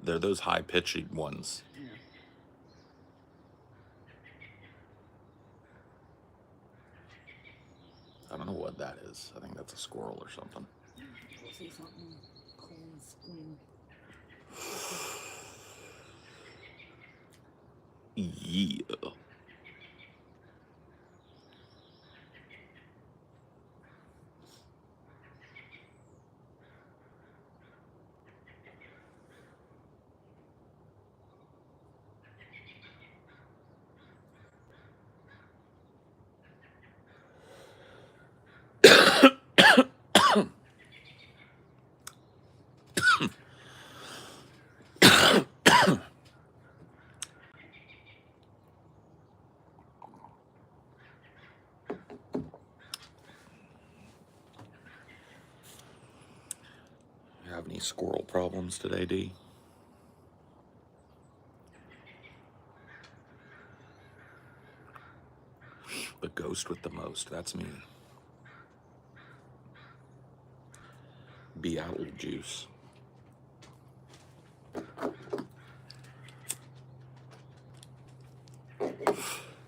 They're those high-pitched ones. Yeah. I don't know what that is. I think that's a squirrel or something. Go see something cool and scream. Yeah. You have any squirrel problems today, D? The ghost with the most. That's me. Beatle juice.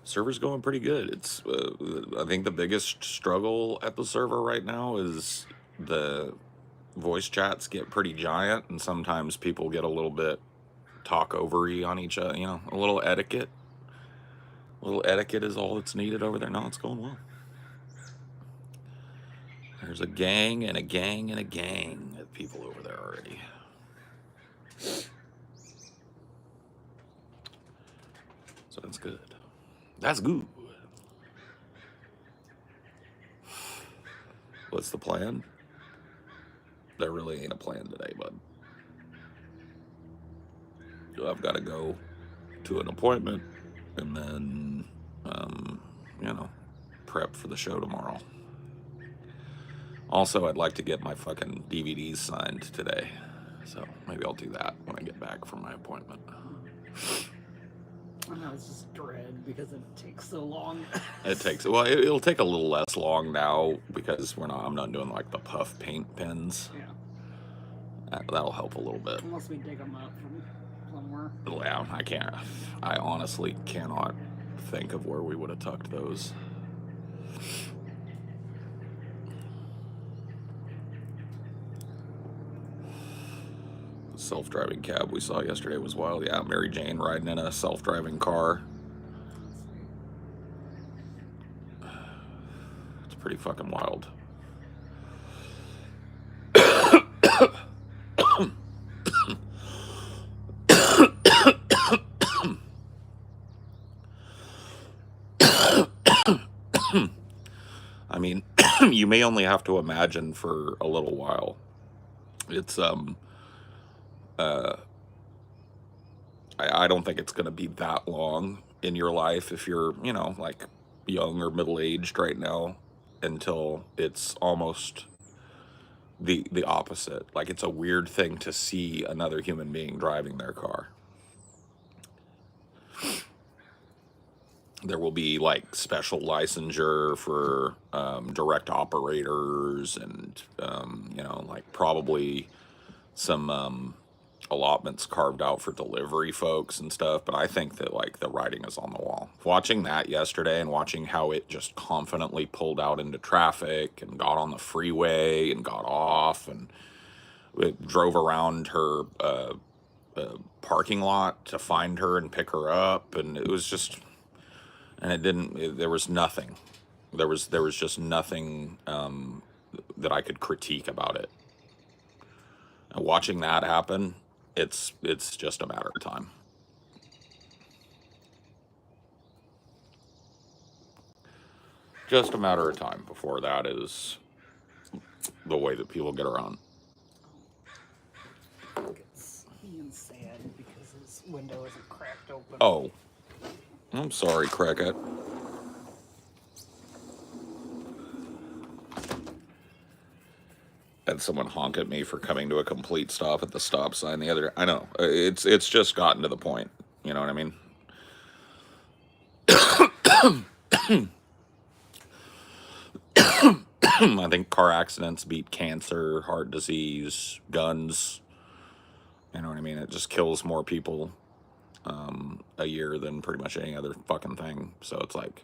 Server's going pretty good. It's I think the biggest struggle at the server right now is the voice chats get pretty giant, and sometimes people get a little bit talk overy on each other. You know, a little etiquette. A little etiquette is all that's needed over there. No, it's going well. There's a gang and a gang and a gang of people over there already. So that's good. That's good. What's the plan? There really ain't a plan today, bud. I've got to go to an appointment and then, you know, prep for the show tomorrow. Also, I'd like to get my fucking DVDs signed today. So maybe I'll do that when I get back from my appointment. I know, it's just dread because it takes so long. It'll take a little less long now because I'm not doing like the puff paint pens. Yeah. That'll help a little bit. Unless we dig them up from somewhere. Yeah, I honestly cannot think of where we would have tucked those. The self-driving cab we saw yesterday was wild. Yeah, Mary Jane riding in a self-driving car. It's pretty fucking wild. I mean, you may only have to imagine for a little while. It's I don't think it's going to be that long in your life if you're, you know, like young or middle-aged right now, until it's almost the opposite. Like, it's a weird thing to see another human being driving their car. There will be like special licensure for direct operators, and you know, like probably some allotments carved out for delivery folks and stuff. But I think that like the writing is on the wall. Watching that yesterday and watching how it just confidently pulled out into traffic and got on the freeway and got off, and it drove around her parking lot to find her and pick her up, and it was just, and there was nothing. There was just nothing that I could critique about it. And watching that happen, it's just a matter of time. Just a matter of time before that is the way that people get around. It's being sad because his window isn't cracked open. Oh, I'm sorry, Cricket. Had someone honk at me for coming to a complete stop at the stop sign the other day. I know, it's just gotten to the point. You know what I mean? I think car accidents beat cancer, heart disease, guns, You know what I mean? It just kills more people a year than pretty much any other fucking thing. So it's like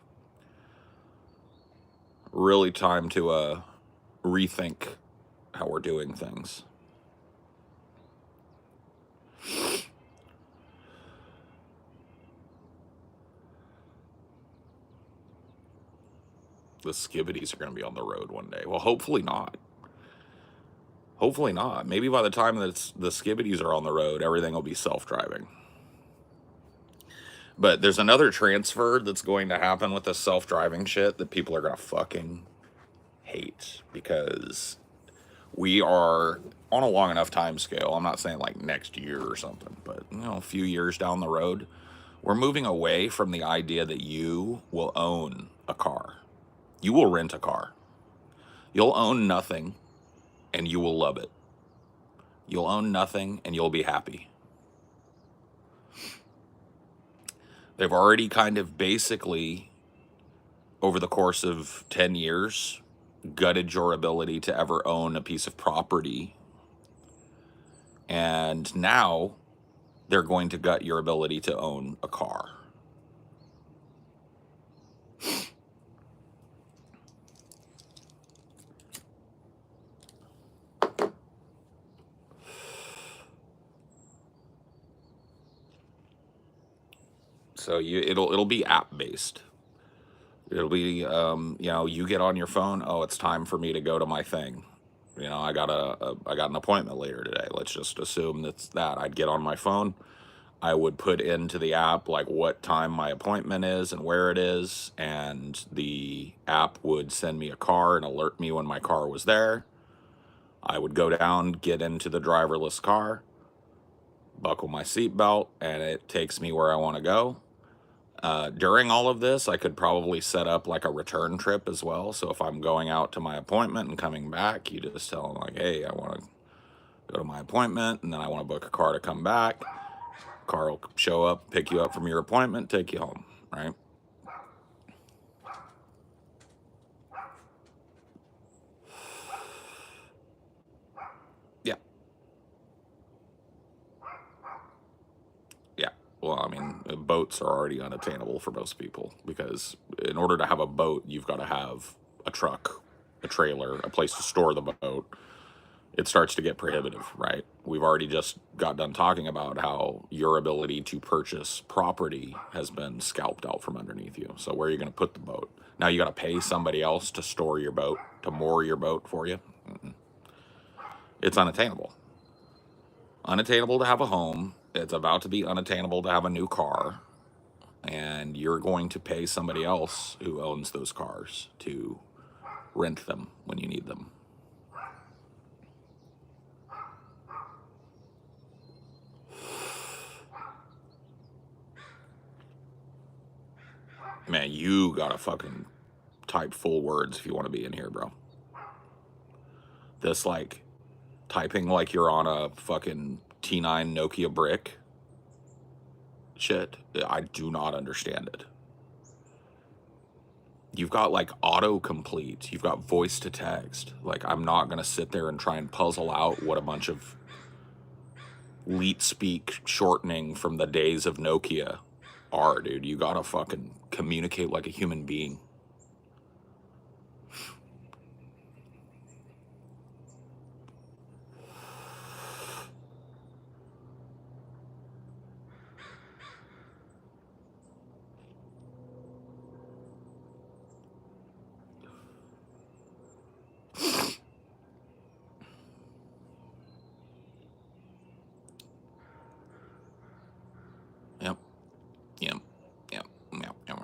really time to rethink how we're doing things. The skibbities are going to be on the road one day. Well, hopefully not. Hopefully not. Maybe by the time that the skibbities are on the road, everything will be self-driving. But there's another transfer that's going to happen with this self-driving shit that people are going to fucking hate, because we are on a long enough time scale. I'm not saying like next year or something, but a few years down the road, we're moving away from the idea that you will own a car. You will rent a car. You'll own nothing and you will love it. You'll own nothing and you'll be happy. They've already kind of basically, over the course of 10 years, gutted your ability to ever own a piece of property. And now they're going to gut your ability to own a car. So it'll be app based. It'll be you get on your phone. Oh, it's time for me to go to my thing. I got an appointment later today. Let's just assume that's that. I'd get on my phone. I would put into the app like what time my appointment is and where it is, and the app would send me a car and alert me when my car was there. I would go down, get into the driverless car, buckle my seatbelt, and it takes me where I want to go. During all of this, I could probably set up like a return trip as well. So if I'm going out to my appointment and coming back, you just tell them like, hey, I want to go to my appointment and then I want to book a car to come back. Car will show up, pick you up from your appointment, take you home, right? Yeah. Yeah. Well, I mean, boats are already unattainable for most people, because in order to have a boat, you've got to have a truck, a trailer, a place to store the boat. It starts to get prohibitive, right? We've already just got done talking about how your ability to purchase property has been scalped out from underneath you. So where are you going to put the boat? Now you got to pay somebody else to store your boat, to moor your boat for you. It's unattainable. Unattainable to have a home. It's about to be unattainable to have a new car. And you're going to pay somebody else who owns those cars to rent them when you need them. Man, you gotta fucking type full words if you want to be in here, bro. This, like, typing like you're on a fucking T9 Nokia brick shit, I do not understand it. You've got like autocomplete, you've got voice to text. Like, I'm not gonna sit there and try and puzzle out what a bunch of leet speak shortening from the days of Nokia are, dude. You gotta fucking communicate like a human being. Yep. Yep. Yep. Yep. Yep.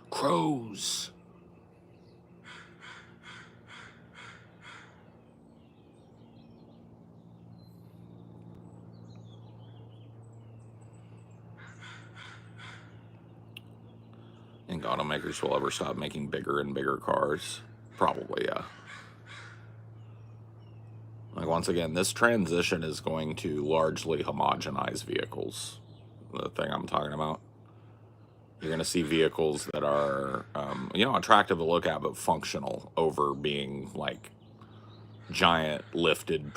Crows. Think automakers will ever stop making bigger and bigger cars? Probably, yeah. Like, once again, this transition is going to largely homogenize vehicles. The thing I'm talking about. You're going to see vehicles that are, attractive to look at, but functional over being like giant lifted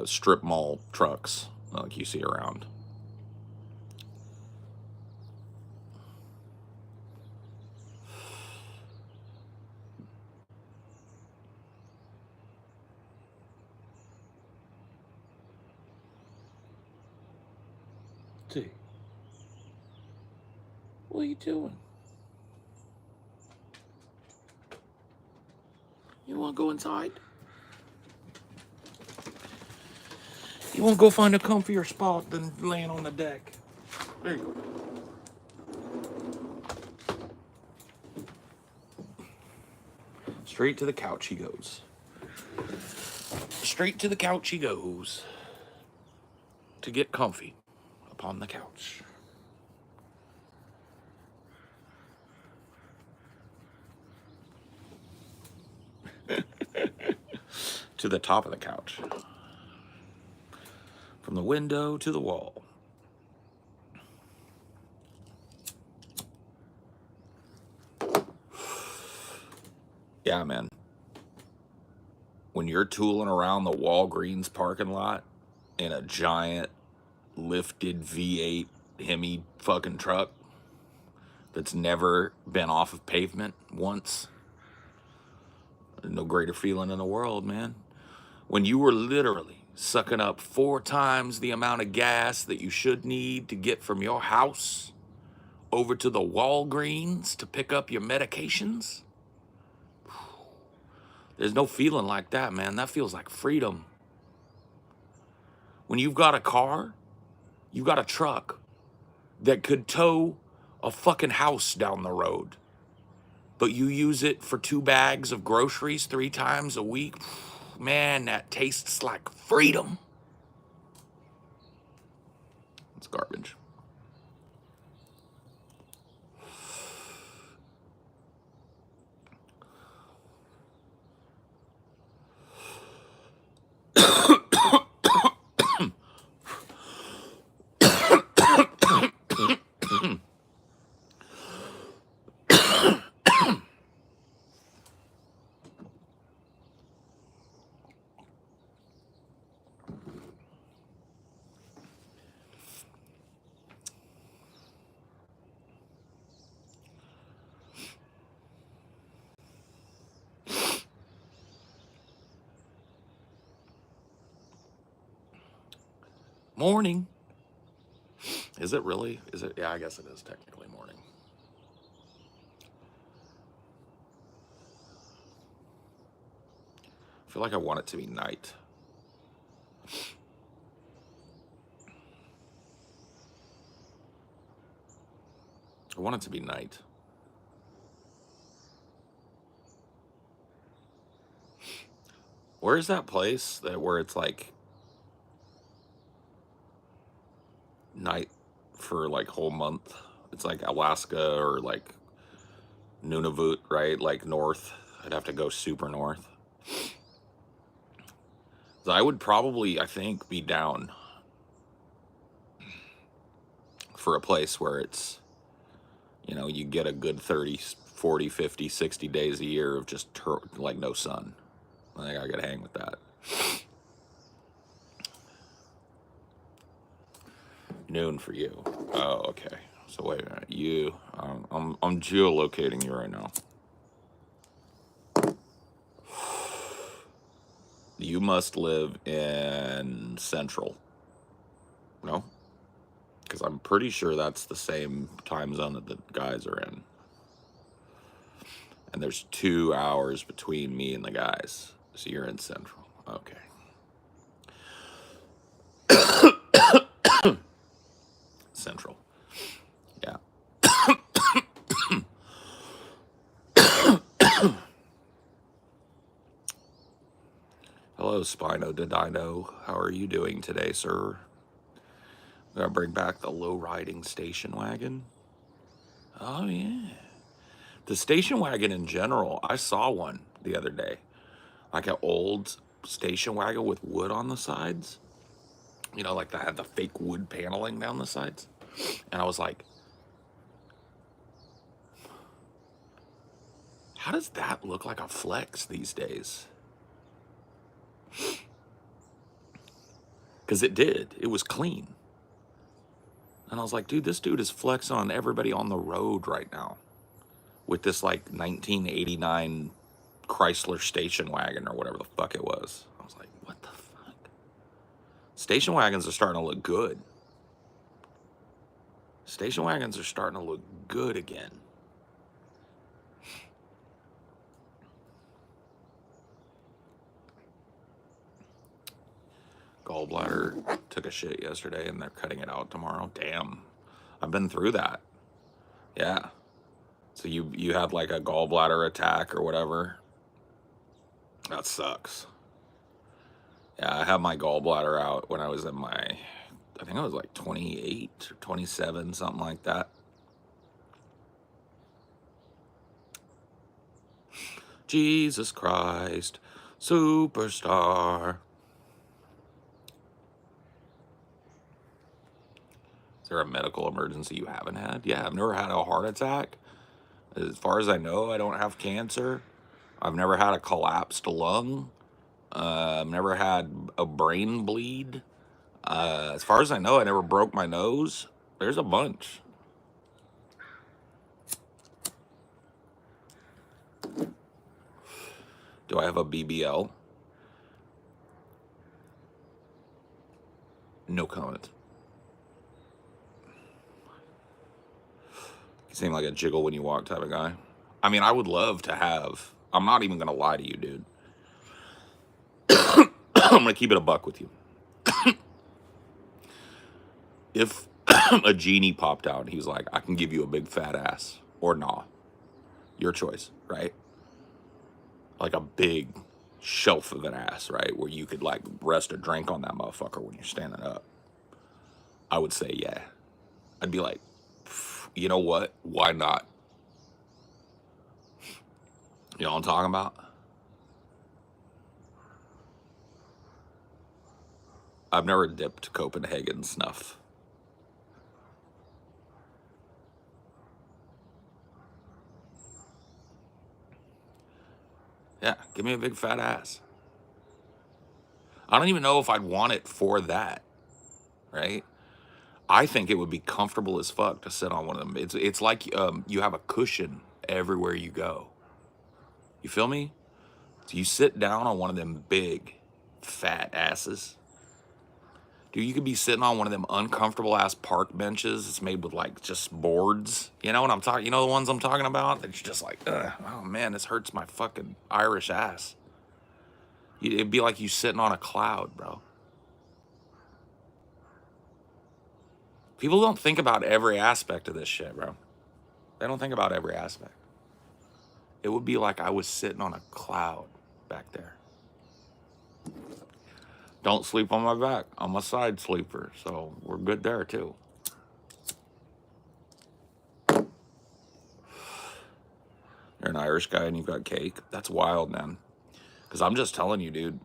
strip mall trucks like you see around. See, what are you doing? You want to go inside? You want to go find a comfier spot than laying on the deck? There you go. Straight to the couch he goes. Straight to the couch he goes. To get comfy upon the couch. To the top of the couch. From the window to the wall. Yeah, man. When you're tooling around the Walgreens parking lot in a giant lifted V8 Hemi fucking truck that's never been off of pavement once, no greater feeling in the world, man. When you were literally sucking up 4 times the amount of gas that you should need to get from your house over to the Walgreens to pick up your medications. There's no feeling like that, man. That feels like freedom. When you've got a car, you've got a truck that could tow a fucking house down the road, but you use it for 2 bags of groceries 3 times a week. Man, that tastes like freedom. It's garbage. Morning. Is it really? Is it? Yeah, I guess it is technically morning. I feel like I want it to be night. I want it to be night. Where is that place where it's like night for like whole month? It's like Alaska or like Nunavut, right? Like north. I'd have to go super north. So I would probably, I think, be down for a place where it's, you get a good 30, 40, 50, 60 days a year of just like no sun. I think I could hang with that. Noon for you. Oh, okay. So wait a minute. I'm geolocating you right now. You must live in Central. No? Because I'm pretty sure that's the same time zone that the guys are in. And there's 2 hours between me and the guys. So you're in Central. Okay. Central. Yeah. Hello, Spino de Dino. How are you doing today, sir? We're gonna bring back the low riding station wagon. Oh yeah. The station wagon in general, I saw one the other day. Like an old station wagon with wood on the sides. You know, like they had the fake wood paneling down the sides. And I was like, how does that look like a flex these days? Because it did. It was clean. And I was like, dude, this dude is flexing on everybody on the road right now with this like 1989 Chrysler station wagon or whatever the fuck it was. I was like, what the fuck? Station wagons are starting to look good. Station wagons are starting to look good again. Gallbladder took a shit yesterday and they're cutting it out tomorrow. Damn. I've been through that. Yeah. So you had like a gallbladder attack or whatever. That sucks. Yeah, I had my gallbladder out when I was in my, I think I was like 28 or 27, something like that. Jesus Christ, superstar. Is there a medical emergency you haven't had? Yeah, I've never had a heart attack. As far as I know, I don't have cancer. I've never had a collapsed lung. I've never had a brain bleed. As far as I know, I never broke my nose. There's a bunch. Do I have a BBL? No comment. You seem like a jiggle when you walk type of guy. I mean, I would love to have. I'm not even going to lie to you, dude. I'm going to keep it a buck with you. If a genie popped out and he's like, I can give you a big fat ass or nah, your choice, right? Like a big shelf of an ass, right? Where you could like rest a drink on that motherfucker when you're standing up. I would say, yeah. I'd be like, you know what? Why not? You know what I'm talking about? I've never dipped Copenhagen snuff. Yeah, give me a big fat ass. I don't even know if I'd want it for that, right? I think it would be comfortable as fuck to sit on one of them. It's like you have a cushion everywhere you go. You feel me? So you sit down on one of them big, fat asses. Dude, you could be sitting on one of them uncomfortable ass park benches. It's made with like just boards. You know what I'm talking? You know the ones I'm talking about? It's just like, oh man, this hurts my fucking Irish ass. It'd be like you sitting on a cloud, bro. People don't think about every aspect of this shit, bro. They don't think about every aspect. It would be like I was sitting on a cloud back there. Don't sleep on my back. I'm a side sleeper, so we're good there too. You're an Irish guy and you've got cake? That's wild, man. Because I'm just telling you, dude,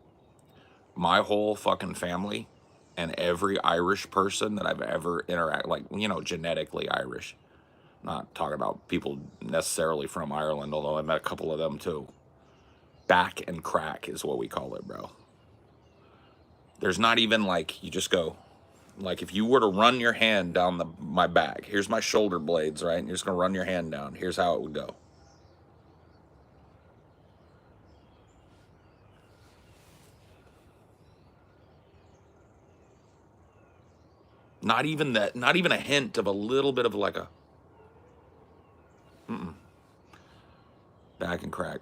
my whole fucking family and every Irish person that I've ever interacted, like, you know, genetically Irish. Not talking about people necessarily from Ireland, although I met a couple of them too. Back and crack is what we call it, bro. There's not even like, you just go, like if you were to run your hand down my back, here's my shoulder blades, right? And you're just gonna run your hand down. Here's how it would go. Not even that, not even a hint of a little bit of like a back and crack.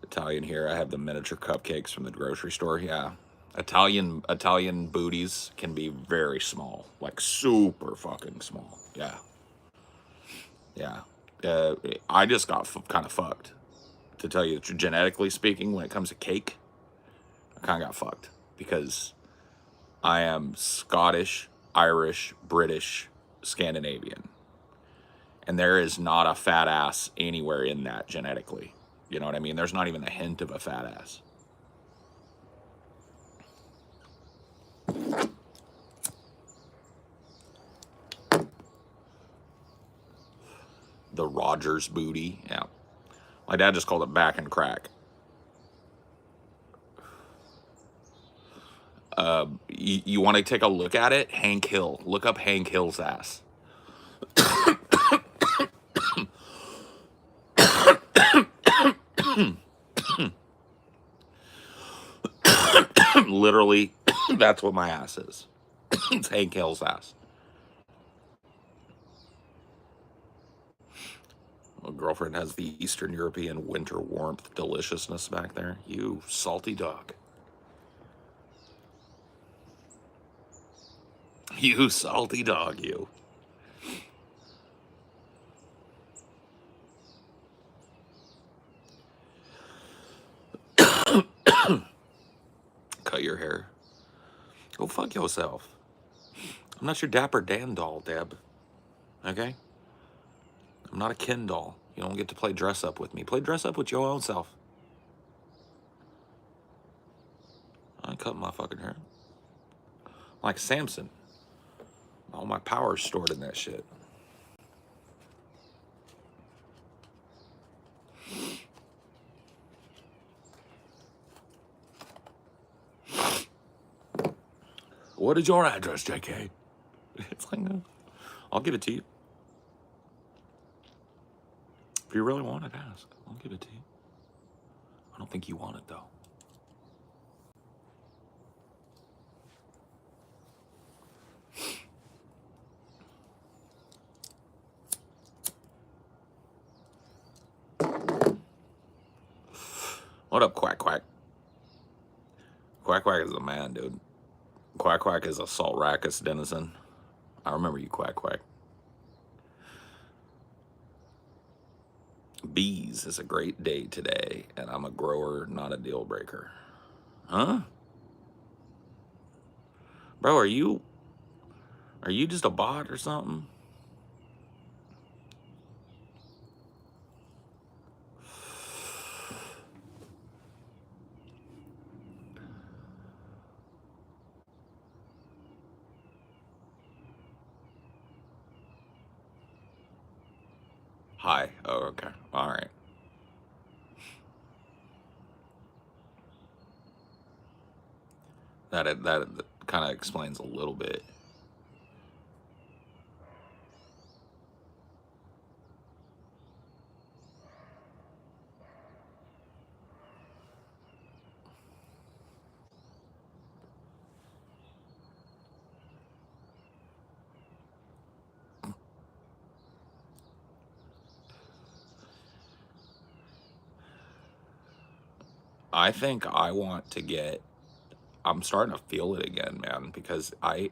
Italian here. I have the miniature cupcakes from the grocery store. Yeah. Italian booties can be very small, like super fucking small. Yeah. Yeah. I just got kind of fucked. To tell you, genetically speaking, when it comes to cake, I kind of got fucked because I am Scottish, Irish, British, Scandinavian. And there is not a fat ass anywhere in that genetically. You know what I mean? There's not even a hint of a fat ass. the Rogers booty. Yeah. My dad just called it back and crack. You want to take a look at it? Hank Hill. Look up Hank Hill's ass. Literally, that's what my ass is. It's Hank Hill's ass. My girlfriend has the Eastern European winter warmth deliciousness back there. You salty dog. You salty dog, you. Cut your hair. Go fuck yourself. I'm not your Dapper Dan doll, Deb. Okay? I'm not a Ken doll. You don't get to play dress up with me. Play dress up with your own self. I ain't cutting my fucking hair. Like Samson. All my power's stored in that shit. What is your address, JK? It's like, no. I'll give it to you. If you really want it, ask. I'll give it to you. I don't think you want it, though. What up, Quack Quack? Quack Quack is a man, dude. Quack Quack is a Salt Rackus denizen. I remember you, Quack Quack. Bees is a great day today, and I'm a grower, not a deal breaker. Huh? Bro, are you just a bot or something? Hi. Oh, okay. All right. That kind of explains a little bit. I think I want to get. I'm starting to feel it again, man, because I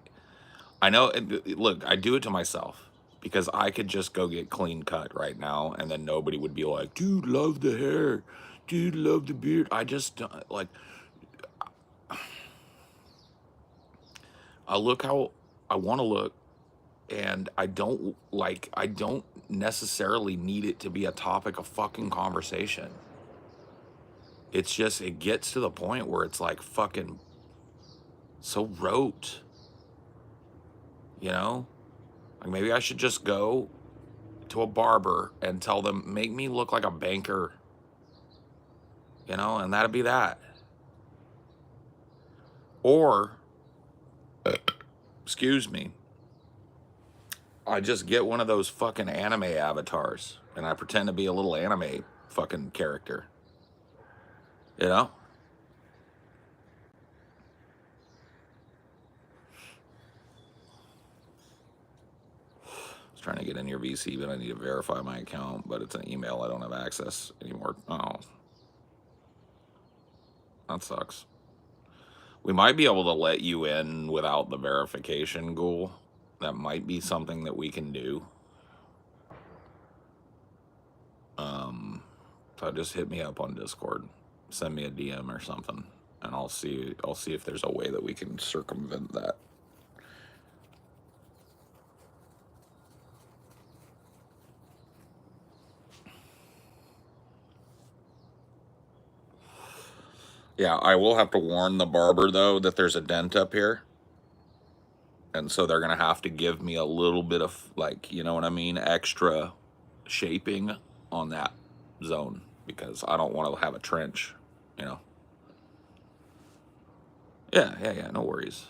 know. Look, I do it to myself because I could just go get clean cut right now, and then nobody would be like, "Dude, love the hair. Dude, love the beard." I just like. I look how I want to look, and I don't necessarily need it to be a topic of fucking conversation. It's just it gets to the point where it's like fucking so rote. You know? Like maybe I should just go to a barber and tell them, make me look like a banker. You know, and that'd be that. Or, excuse me, I just get one of those fucking anime avatars and I pretend to be a little anime fucking character. You know? I was trying to get in your VC, but I need to verify my account, but it's an email. I don't have access anymore. Oh. That sucks. We might be able to let you in without the verification, Ghoul. That might be something that we can do. So just hit me up on Discord. Send me a DM or something, and I'll see if there's a way that we can circumvent that. Yeah, I will have to warn the barber though that there's a dent up here. And so they're gonna have to give me a little bit of, like, you know what I mean, extra shaping on that zone because I don't want to have a trench, you know. Yeah, no worries.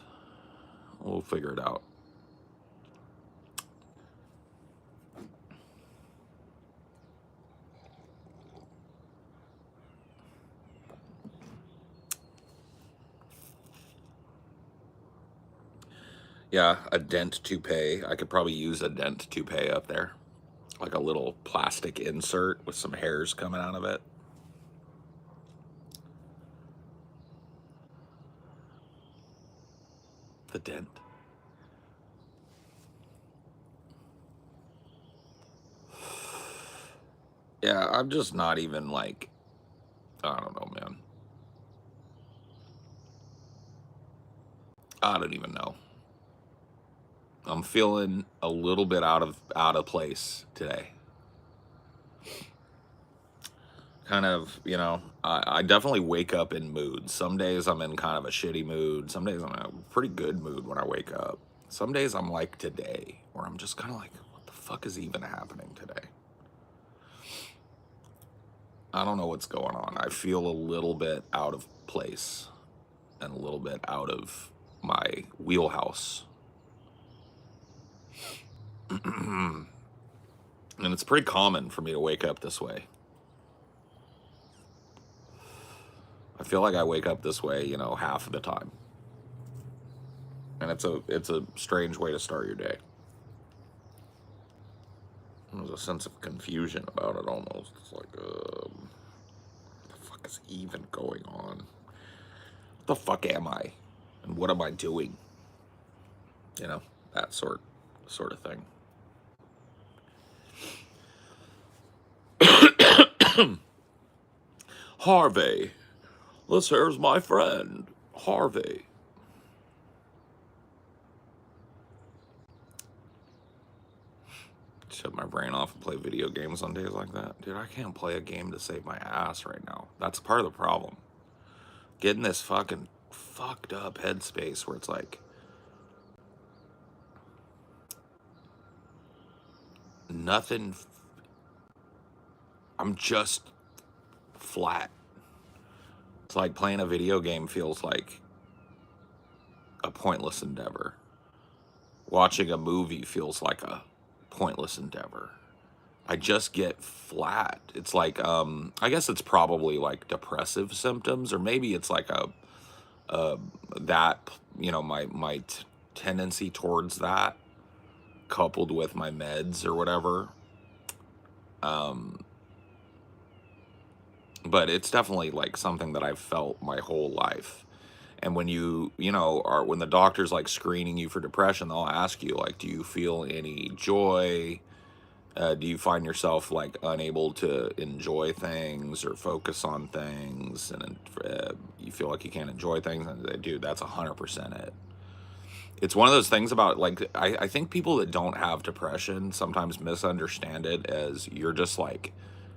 We'll figure it out. Yeah, a dent toupee. I could probably use a dent toupee up there. Like a little plastic insert with some hairs coming out of it. The dent. Yeah, I'm just not even like, I don't know, man. I don't even know. I'm feeling a little bit out of place today. Kind of, I definitely wake up in moods. Some days I'm in kind of a shitty mood. Some days I'm in a pretty good mood when I wake up. Some days I'm like today, where I'm just kind of like, what the fuck is even happening today? I don't know what's going on. I feel a little bit out of place and a little bit out of my wheelhouse. And it's pretty common for me to wake up this way. I feel like I wake up this way, half of the time. And it's a strange way to start your day. There's a sense of confusion about it almost. It's like, what the fuck is even going on? What the fuck am I? And what am I doing? That sort of thing. Harvey, here's my friend, Harvey. Shut my brain off and play video games on days like that. Dude, I can't play a game to save my ass right now. That's part of the problem. Getting this fucking fucked up headspace where it's like, nothing, I'm just flat. It's like playing a video game feels like a pointless endeavor. Watching a movie feels like a pointless endeavor. I just get flat. It's like, I guess it's probably like depressive symptoms, or maybe it's like that, my tendency towards that coupled with my meds or whatever. But it's definitely like something that I've felt my whole life. And when when the doctor's like screening you for depression, they'll ask you like, do you feel any joy? Do you find yourself like unable to enjoy things or focus on things, and you feel like you can't enjoy things? And they do. That's 100% it. It's one of those things about like, I think people that don't have depression sometimes misunderstand it as you're just like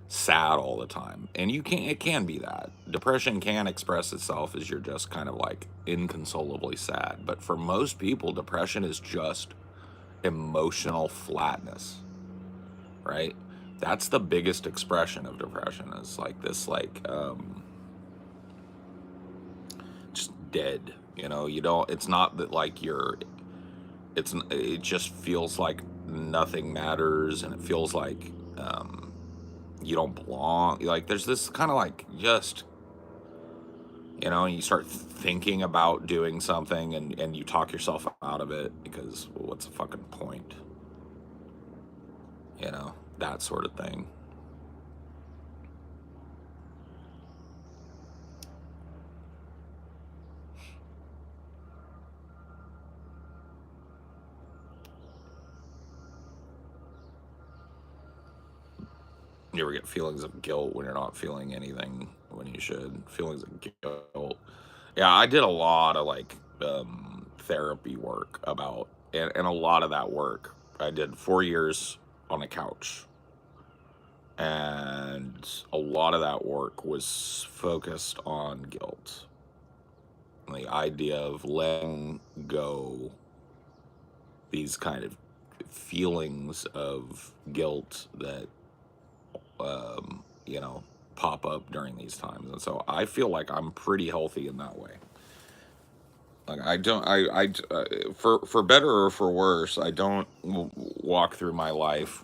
sad all the time, and it can be that. Depression can express itself as you're just kind of like inconsolably sad, but for most people depression is just emotional flatness, right? That's the biggest expression of depression, is like this like just dead, you don't, it's not that like it just feels like nothing matters, and it feels like you don't belong. Like there's this kind of like just, you start thinking about doing something, and you talk yourself out of it because, well, what's the fucking point? That sort of thing. You ever get feelings of guilt when you're not feeling anything when you should? Feelings of guilt. Yeah, I did a lot of like therapy work about, and a lot of that work I did 4 years on a couch, and a lot of that work was focused on guilt, the idea of letting go these kind of feelings of guilt that you know, pop up during these times. And so I feel like I'm pretty healthy in that way. Like I don't, for better or for worse, I don't walk through my life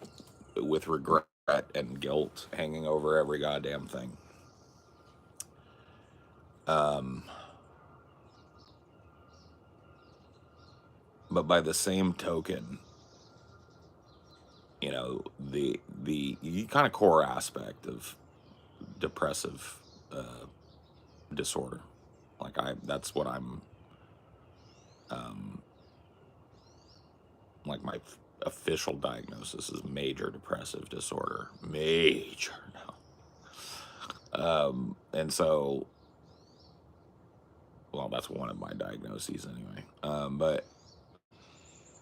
with regret and guilt hanging over every goddamn thing. But by the same token, you know, the kind of core aspect of depressive disorder, like that's what I'm, like my official diagnosis is major depressive disorder, major now. And so, well, that's one of my diagnoses anyway. But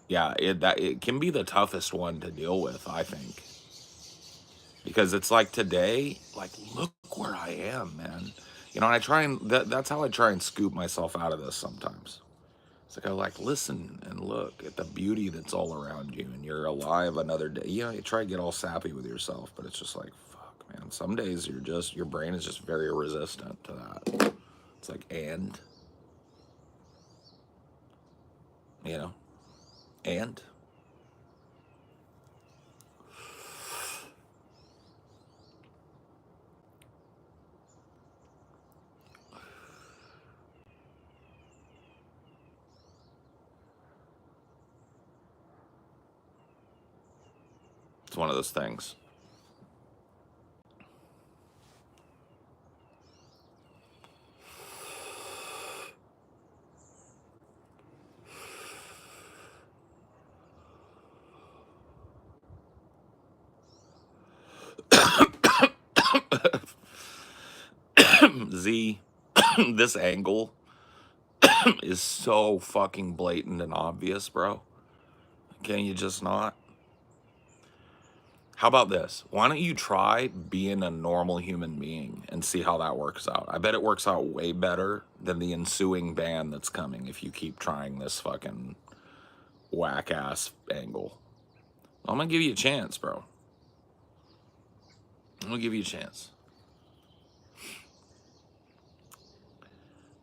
yeah, it can be the toughest one to deal with, I think, because it's like today, like look where I am, man. You know, and I try and that's how I try and scoop myself out of this sometimes. It's like I like listen and look at the beauty that's all around you, and you're alive another day. You know, you try to get all sappy with yourself, but it's just like fuck, man. Some days your brain is just very resistant to that. It's like you know, and it's one of those things. Z, this angle is so fucking blatant and obvious, bro. Can you just not? How about this? Why don't you try being a normal human being and see how that works out? I bet it works out way better than the ensuing ban that's coming if you keep trying this fucking whack ass angle. I'm gonna give you a chance, bro. I'm gonna give you a chance.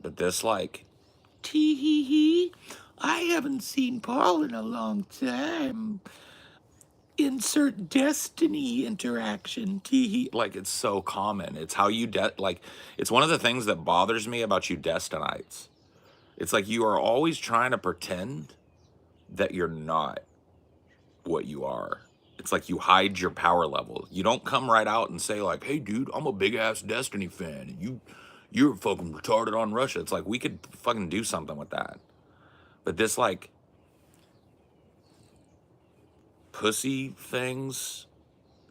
But this, like, tee hee hee, I haven't seen Paul in a long time. Insert destiny interaction, tee hee. Like, it's so common. It's how you, like, it's one of the things that bothers me about you Destinites. It's like you are always trying to pretend that you're not what you are. It's like you hide your power level. You don't come right out and say like, "Hey, dude, I'm a big ass Destiny fan, and you're fucking retarded on Russia." It's like we could fucking do something with that. But this like pussy things,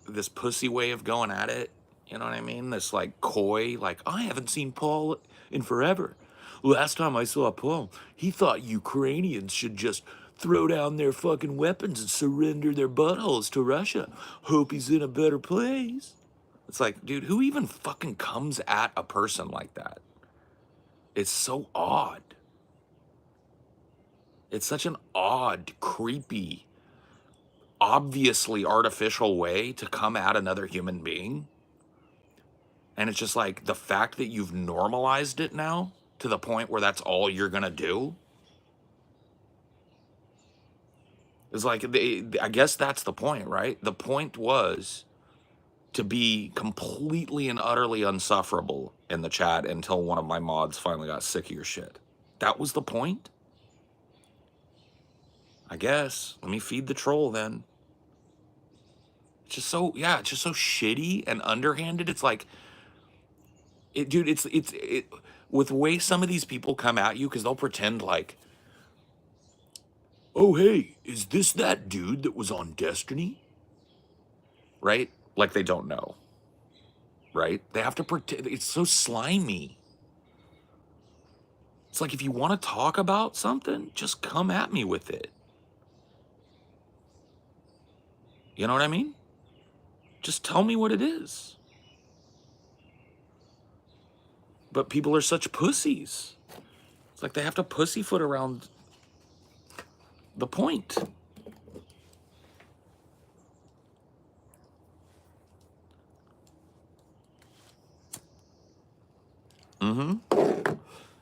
this pussy way of going at it, you know what I mean? This like coy, like I haven't seen Paul in forever. Last time I saw Paul, he thought Ukrainians should just throw down their fucking weapons and surrender their buttholes to Russia. Hope he's in a better place. It's like, dude, who even fucking comes at a person like that? It's so odd. It's such an odd, creepy, obviously artificial way to come at another human being. And it's just like the fact that you've normalized it now to the point where that's all you're gonna do is like, I guess that's the point, right? The point was to be completely and utterly unsufferable in the chat until one of my mods finally got sick of your shit. That was the point? I guess. Let me feed the troll then. It's just so, yeah, it's just so shitty and underhanded. It's like, dude, it, with the way some of these people come at you, because they'll pretend like, oh, hey, is this that dude that was on Destiny? Right? Like they don't know. Right? They have to pretend. It's so slimy. It's like if you want to talk about something, just come at me with it. You know what I mean? Just tell me what it is. But people are such pussies. It's like they have to pussyfoot around the point.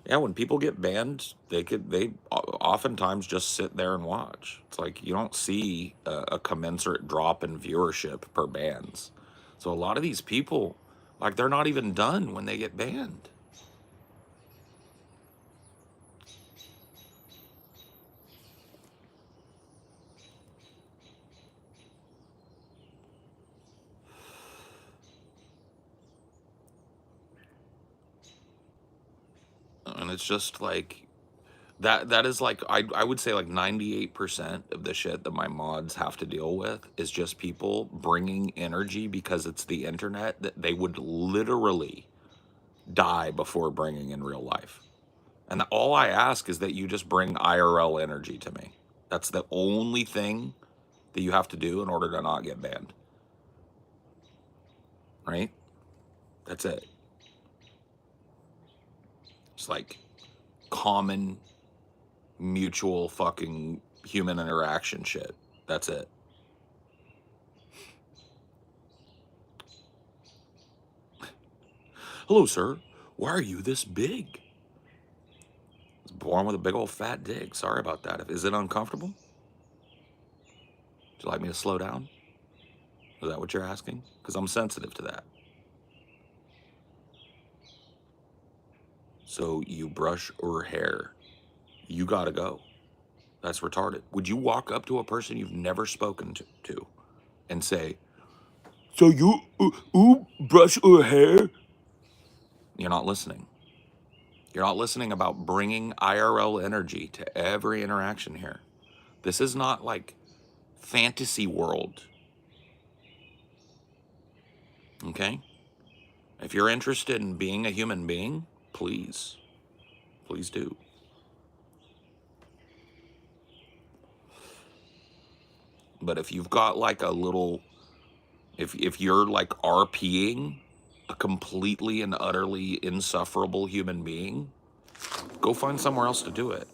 Yeah, when people get banned, they oftentimes just sit there and watch. It's like you don't see a commensurate drop in viewership per bans. So a lot of these people, like, they're not even done when they get banned. And it's just like that is like I would say like 98% of the shit that my mods have to deal with is just people bringing energy because it's the internet that they would literally die before bringing in real life. And all I ask is that you just bring IRL energy to me. That's the only thing that you have to do in order to not get banned. Right? That's it. It's like common mutual fucking human interaction shit. That's it. Hello, sir. Why are you this big? I was born with a big old fat dick. Sorry about that. Is it uncomfortable? Would you like me to slow down? Is that what you're asking? Because I'm sensitive to that. So you brush her hair. You gotta go. That's retarded. Would you walk up to a person you've never spoken to and say, "So you brush her hair"? You're not listening. You're not listening about bringing IRL energy to every interaction here. This is not like fantasy world. Okay? If you're interested in being a human being, please do. But if you've got like a little, if you're like RPing a completely and utterly insufferable human being, go find somewhere else to do it.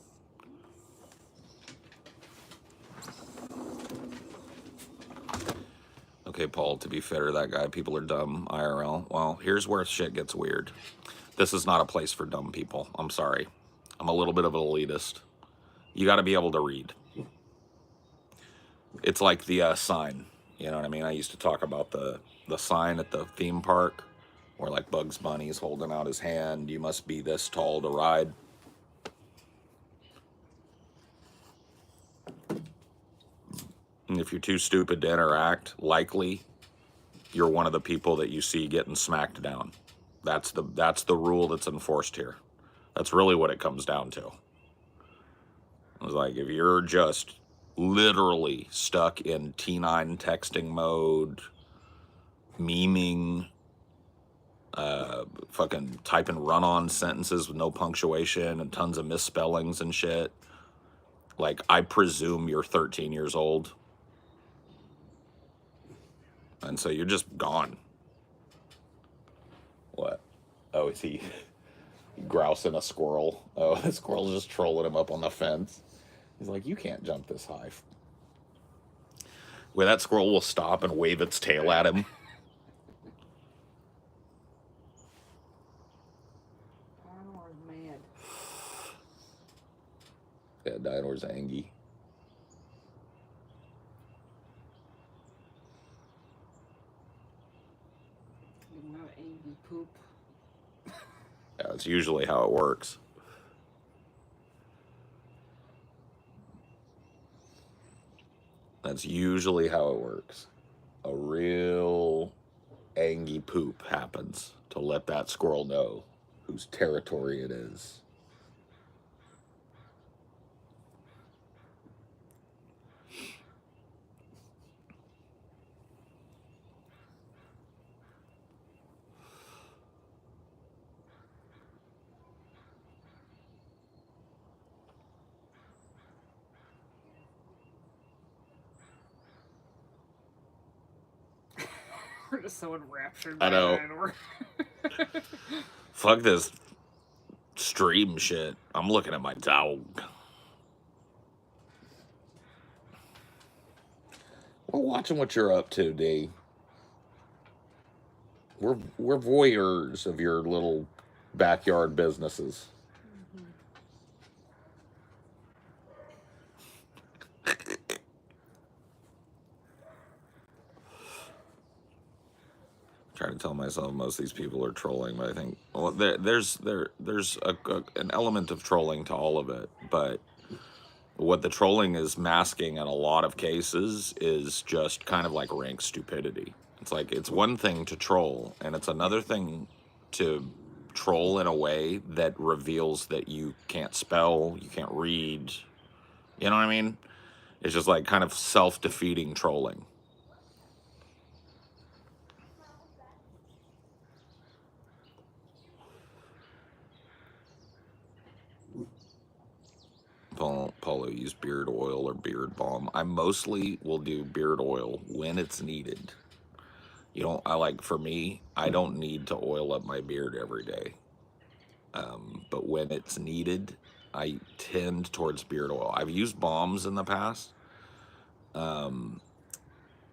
Okay, Paul, to be fair to that guy, people are dumb IRL. Well, here's where shit gets weird. This is not a place for dumb people. I'm sorry. I'm a little bit of an elitist. You got to be able to read. It's like the sign. You know what I mean? I used to talk about the sign at the theme park where like Bugs Bunny's holding out his hand. You must be this tall to ride. And if you're too stupid to interact, likely you're one of the people that you see getting smacked down. That's the rule that's enforced here. That's really what it comes down to. It's like if you're just literally stuck in T9 texting mode, memeing, fucking typing run-on sentences with no punctuation and tons of misspellings and shit, like I presume you're 13 years old. And so you're just gone. What? Oh, is he grousing a squirrel? Oh, the squirrel's just trolling him up on the fence. He's like, you can't jump this high. Where that squirrel will stop and wave its tail at him. Dinosaur's mad. Yeah, Dinosaur's angry. Not angry poop. Yeah, that's usually how it works. That's usually how it works. A real angry poop happens to let that squirrel know whose territory it is. We're just so enraptured I by know. Dinosaur. Fuck this stream shit. I'm looking at my dog. We're watching what you're up to, D. We're voyeurs of your little backyard businesses. Trying to tell myself most of these people are trolling, but I think, well, there's an element of trolling to all of it, but what the trolling is masking in a lot of cases is just kind of like rank stupidity. It's like it's one thing to troll, and it's another thing to troll in a way that reveals that you can't spell, you can't read. You know what I mean? It's just like kind of self-defeating trolling. Paulo, use beard oil or beard balm. I mostly will do beard oil when it's needed. You know, for me, I don't need to oil up my beard every day. But when it's needed, I tend towards beard oil. I've used balms in the past, and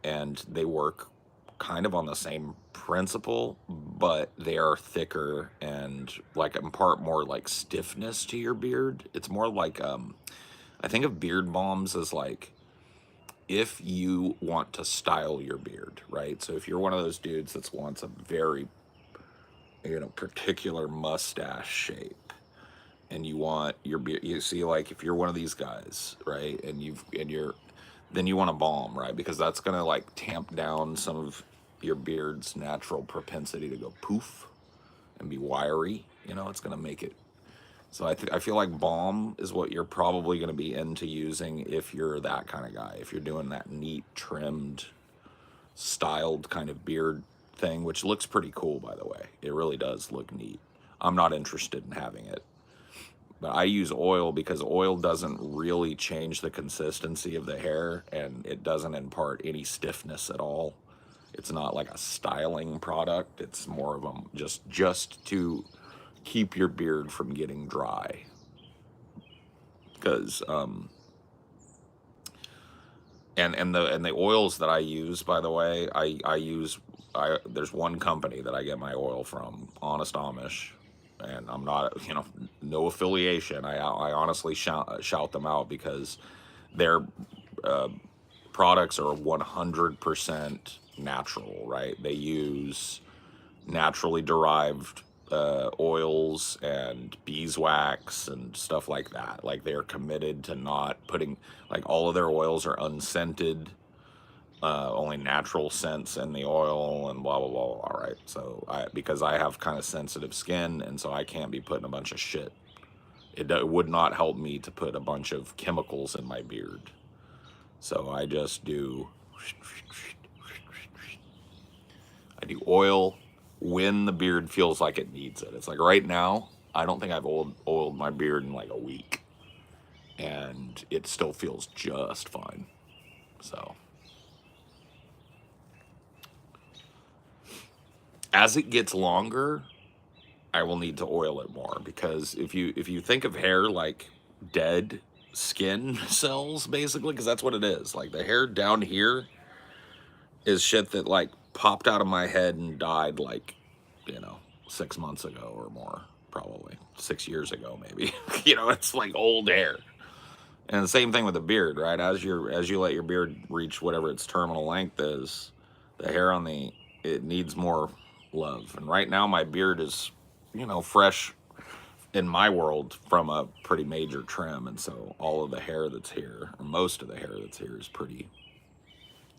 they work kind of on the same principle, but they are thicker and like impart more like stiffness to your beard. It's more like I think of beard balms as like if you want to style your beard, right? So if you're one of those dudes that wants a very, particular mustache shape, and you want your beard, you see, like if you're one of these guys, right, then you want a balm, right, because that's gonna like tamp down some of your beard's natural propensity to go poof and be wiry. It's gonna make it. So I feel like balm is what you're probably going to be into using if you're that kind of guy. If you're doing that neat, trimmed, styled kind of beard thing, which looks pretty cool, by the way. It really does look neat. I'm not interested in having it. But I use oil because oil doesn't really change the consistency of the hair, and it doesn't impart any stiffness at all. It's not like a styling product. It's more of a just to keep your beard from getting dry. Because and the oils that I use, by the way, there's one company that I get my oil from, Honest Amish, and I'm not, no affiliation. I honestly shout them out because their products are 100% natural, right? They use naturally derived oils and beeswax and stuff like that. Like they're committed to not putting, like all of their oils are unscented, only natural scents in the oil and blah blah blah. All right, so because I have kind of sensitive skin, and so I can't be putting a bunch of shit. It would not help me to put a bunch of chemicals in my beard. So I just do. I do oil when the beard feels like it needs it. It's like right now, I don't think I've oiled my beard in like a week, and it still feels just fine. So as it gets longer, I will need to oil it more, because if you think of hair like dead skin cells, basically, because that's what it is. Like the hair down here is shit that like popped out of my head and died like, 6 months ago or more, probably 6 years ago, maybe. It's like old hair. And the same thing with the beard, right? As you let your beard reach whatever its terminal length is, the hair it needs more love. And right now my beard is, fresh in my world from a pretty major trim, and so all of the hair that's here, or most of the hair that's here, is pretty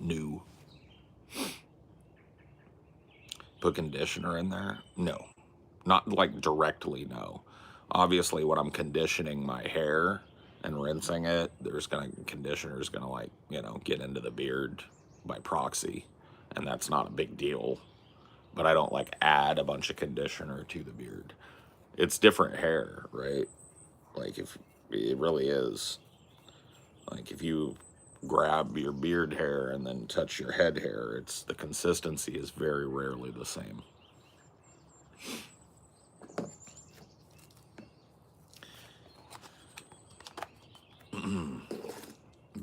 new. Put conditioner in there? No. Not like directly, no. Obviously, when I'm conditioning my hair and rinsing it, conditioner's gonna like, get into the beard by proxy, and that's not a big deal. But I don't like add a bunch of conditioner to the beard. It's different hair, right? Like if it really is, like if you grab your beard hair and then touch your head hair, the consistency is very rarely the same.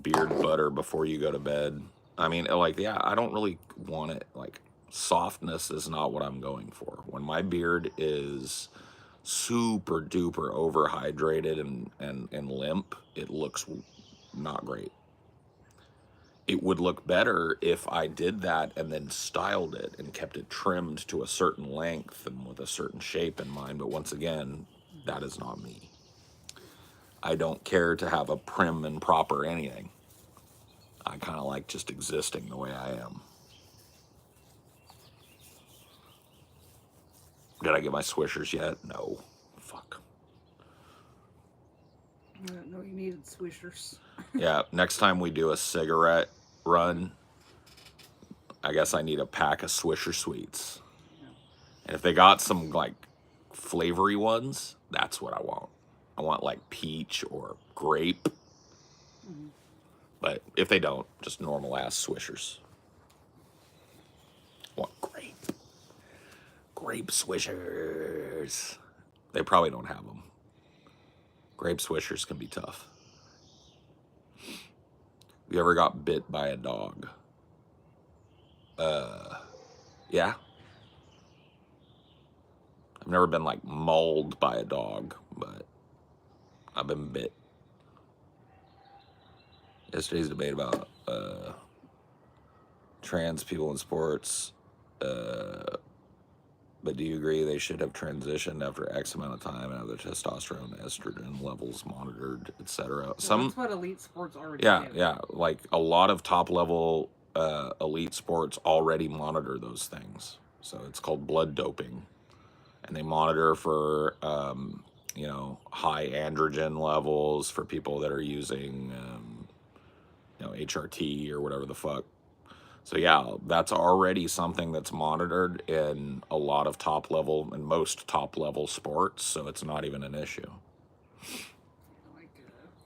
Beard butter before you go to bed. I mean, like, yeah, I don't really want it. Like, softness is not what I'm going for. When my beard is super duper overhydrated and limp, it looks not great. It would look better if I did that and then styled it and kept it trimmed to a certain length and with a certain shape in mind. But once again, that is not me. I don't care to have a prim and proper anything. I kind of like just existing the way I am. Did I get my swishers yet? No. Fuck. I didn't know you needed swishers. Yeah, next time we do a cigarette run, I guess I need a pack of Swisher Sweets. Yeah. And if they got some like flavory ones, that's what I want. I want like peach or grape. Mm-hmm. But if they don't, just normal ass Swishers. I want grape. Grape Swishers. They probably don't have them. Grape Swishers can be tough. You ever got bit by a dog? Yeah. I've never been like mauled by a dog, but I've been bit. Yesterday's debate about trans people in sports. But do you agree they should have transitioned after X amount of time and have their testosterone, estrogen levels monitored, etc.? Well, Some, that's what elite sports already yeah, do. yeah, like a lot of top level elite sports already monitor those things. So it's called blood doping, and they monitor for high androgen levels for people that are using HRT or whatever the fuck. So yeah, that's already something that's monitored in a lot of top level and most top level sports, so it's not even an issue. Like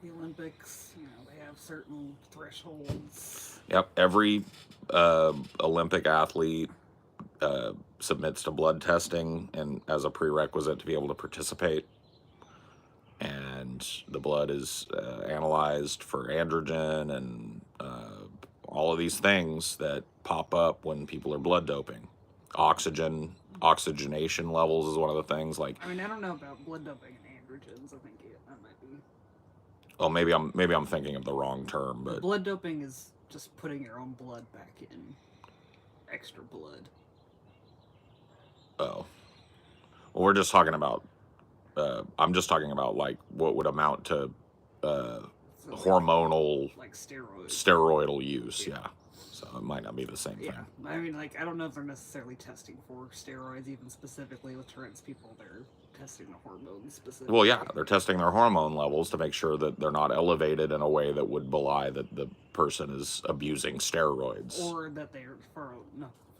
the Olympics, they have certain thresholds. Yep, every Olympic athlete submits to blood testing and as a prerequisite to be able to participate. And the blood is analyzed for androgen and all of these things that pop up when people are blood doping. Oxygenation levels is one of the things. Like, I mean, I don't know about blood doping and androgens. I think that might be. oh, maybe I'm thinking of the wrong term, but blood doping is just putting your own blood back in extra blood. Oh, well, we're just talking about. I'm just talking about like what would amount to hormonal, like steroids, steroidal use. Yeah. So it might not be the same thing. I mean, like, I don't know if they're necessarily testing for steroids, even specifically with trans people. They're testing the hormones specifically. Well, yeah, they're testing their hormone levels to make sure that they're not elevated in a way that would belie that the person is abusing steroids, or that they're far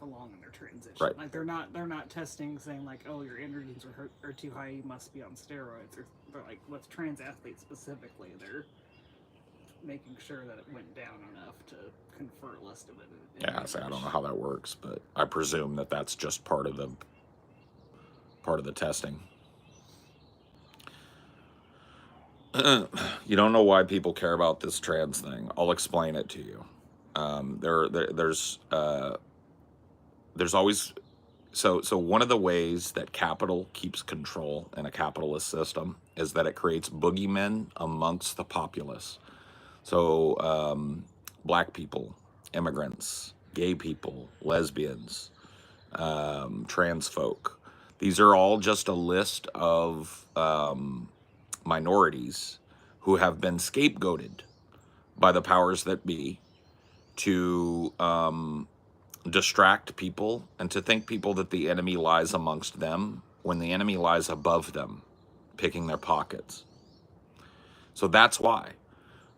along in their transition. Right. Like they're not testing saying like, oh, your androgens are too high, you must be on steroids. Or they're like with trans athletes specifically, they're making sure that it went down enough to confer less of it. Yeah, so I don't know how that works, but I presume that that's just part of the testing. You don't know why people care about this trans thing. I'll explain it to you. There's always so one of the ways that capital keeps control in a capitalist system is that it creates boogeymen amongst the populace. So black people, immigrants, gay people, lesbians, trans folk. These are all just a list of minorities who have been scapegoated by the powers that be to distract people and to think people that the enemy lies amongst them when the enemy lies above them, picking their pockets. So that's why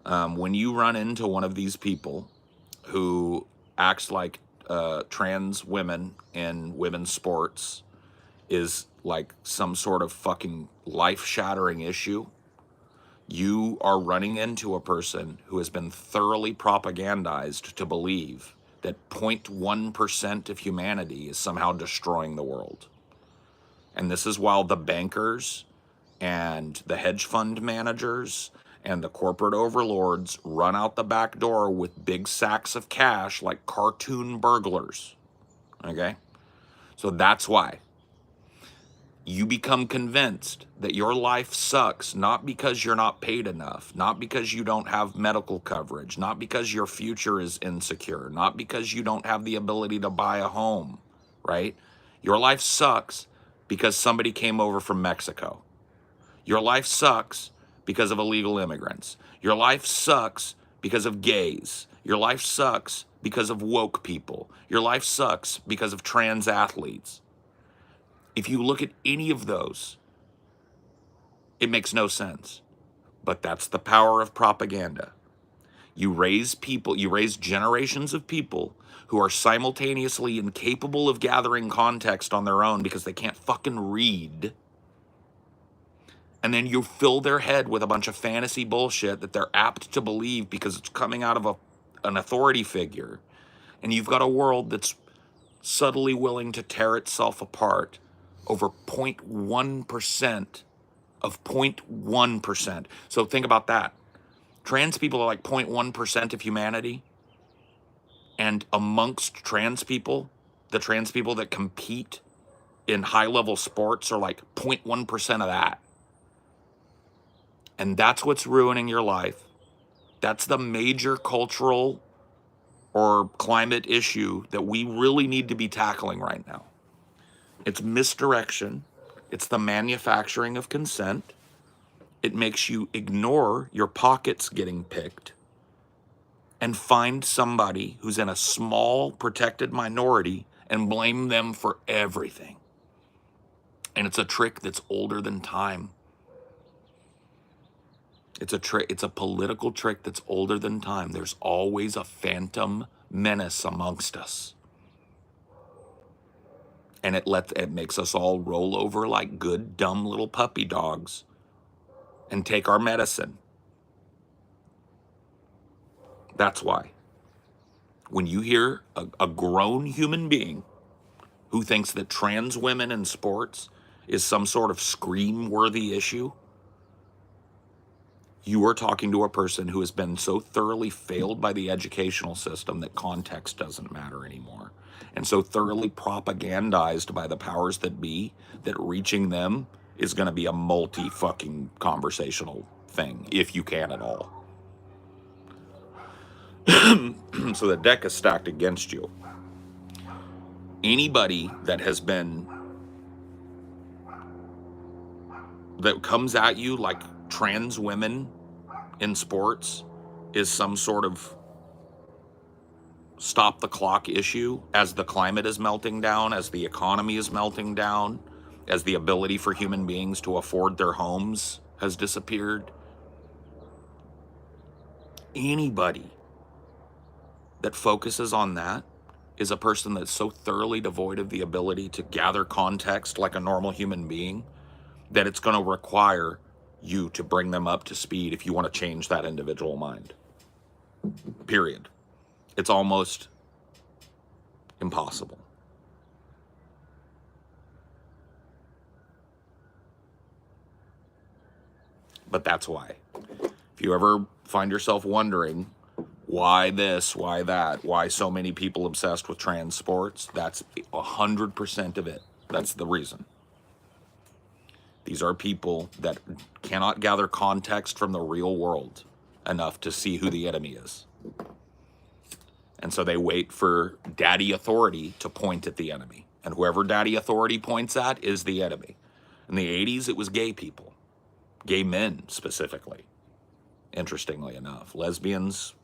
when you run into one of these people who acts like trans women in women's sports is like some sort of fucking life-shattering issue, you are running into a person who has been thoroughly propagandized to believe that 0.1% of humanity is somehow destroying the world. And this is while the bankers and the hedge fund managers and the corporate overlords run out the back door with big sacks of cash like cartoon burglars. Okay? So that's why. You become convinced that your life sucks, not because you're not paid enough, not because you don't have medical coverage, not because your future is insecure, not because you don't have the ability to buy a home, right? Your life sucks because somebody came over from Mexico. Your life sucks because of illegal immigrants. Your life sucks because of gays. Your life sucks because of woke people. Your life sucks because of trans athletes. If you look at any of those, it makes no sense. But that's the power of propaganda. You raise people, you raise generations of people who are simultaneously incapable of gathering context on their own because they can't fucking read. And then you fill their head with a bunch of fantasy bullshit that they're apt to believe because it's coming out of an authority figure. And you've got a world that's subtly willing to tear itself apart over 0.1% of 0.1%. So think about that. Trans people are like 0.1% of humanity. And amongst trans people, the trans people that compete in high level sports are like 0.1% of that. And that's what's ruining your life. That's the major cultural or climate issue that we really need to be tackling right now. It's misdirection. It's the manufacturing of consent. It makes you ignore your pockets getting picked and find somebody who's in a small protected minority and blame them for everything. And it's a trick that's older than time. It's a political trick that's older than time. There's always a phantom menace amongst us. And it makes us all roll over like good dumb little puppy dogs and take our medicine. That's why. When you hear a grown human being who thinks that trans women in sports is some sort of scream-worthy issue, you are talking to a person who has been so thoroughly failed by the educational system that context doesn't matter anymore, and so thoroughly propagandized by the powers that be that reaching them is going to be a multi-fucking conversational thing, if you can at all. So the deck is stacked against you. Anybody that comes at you like trans women in sports is some sort of stop the clock issue as the climate is melting down, as the economy is melting down, as the ability for human beings to afford their homes has disappeared. Anybody that focuses on that is a person that's so thoroughly devoid of the ability to gather context like a normal human being that it's going to require you to bring them up to speed if you want to change that individual mind. Period. It's almost impossible. But that's why. If you ever find yourself wondering why this, why that, why so many people obsessed with trans sports, that's 100% of it. That's the reason. These are people that cannot gather context from the real world enough to see who the enemy is. And so they wait for daddy authority to point at the enemy. And whoever daddy authority points at is the enemy. In the 80s, it was gay people. Gay men, specifically. Interestingly enough. Lesbians